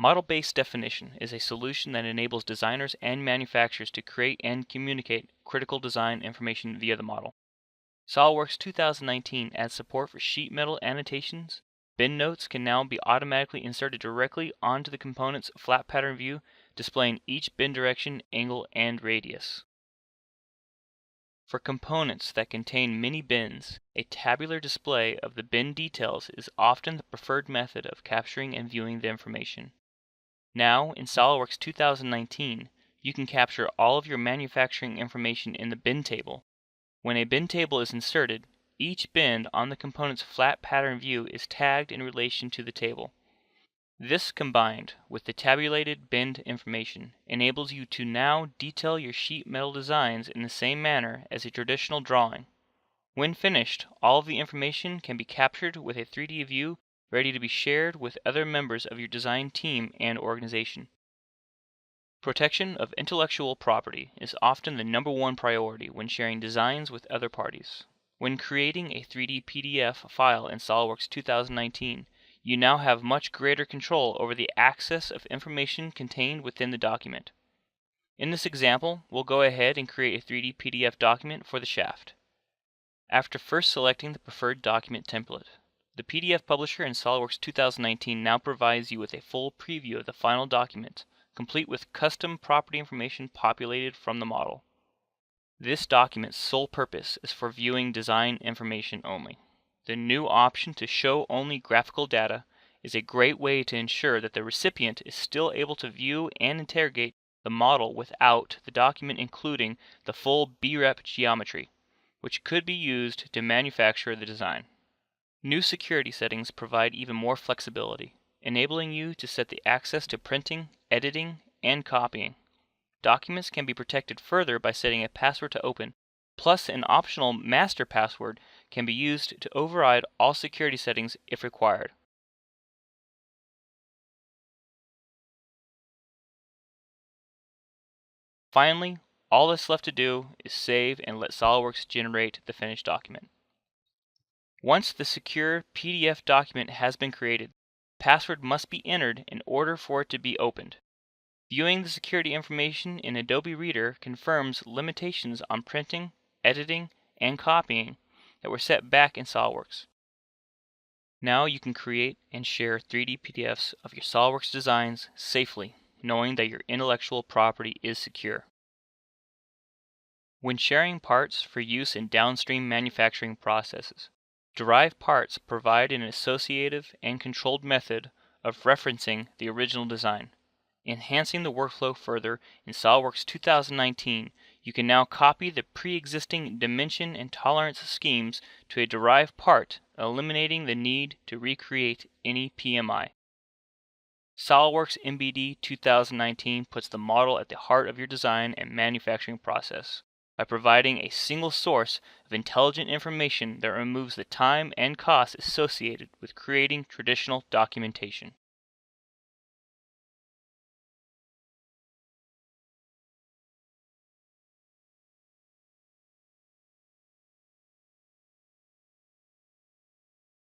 Model-based definition is a solution that enables designers and manufacturers to create and communicate critical design information via the model. SOLIDWORKS 2019 adds support for sheet metal annotations. Bin notes can now be automatically inserted directly onto the component's flat pattern view, displaying each bin direction, angle, and radius. For components that contain mini bins, a tabular display of the bin details is often the preferred method of capturing and viewing the information. Now, in SOLIDWORKS 2019, you can capture all of your manufacturing information in the bin table. When a bin table is inserted, each bin on the component's flat pattern view is tagged in relation to the table. This, combined with the tabulated bin information, enables you to now detail your sheet metal designs in the same manner as a traditional drawing. When finished, all of the information can be captured with a 3D view ready to be shared with other members of your design team and organization. Protection of intellectual property is often the #1 priority when sharing designs with other parties. When creating a 3D PDF file in SOLIDWORKS 2019, you now have much greater control over the access of information contained within the document. In this example, we'll go ahead and create a 3D PDF document for the shaft. After first selecting the preferred document template, the PDF publisher in SOLIDWORKS 2019 now provides you with a full preview of the final document, complete with custom property information populated from the model. This document's sole purpose is for viewing design information only. The new option to show only graphical data is a great way to ensure that the recipient is still able to view and interrogate the model without the document including the full BREP geometry, which could be used to manufacture the design. New security settings provide even more flexibility, enabling you to set the access to printing, editing, and copying. Documents can be protected further by setting a password to open, plus an optional master password can be used to override all security settings if required. Finally, all that's left to do is save and let SOLIDWORKS generate the finished document. Once the secure PDF document has been created, the password must be entered in order for it to be opened. Viewing the security information in Adobe Reader confirms limitations on printing, editing, and copying that were set back in SOLIDWORKS. Now you can create and share 3D PDFs of your SOLIDWORKS designs safely, knowing that your intellectual property is secure. When sharing parts for use in downstream manufacturing processes, derived parts provide an associative and controlled method of referencing the original design. Enhancing the workflow further, in SOLIDWORKS 2019, you can now copy the pre-existing dimension and tolerance schemes to a derived part, eliminating the need to recreate any PMI. SOLIDWORKS MBD 2019 puts the model at the heart of your design and manufacturing process by providing a single source of intelligent information that removes the time and cost associated with creating traditional documentation.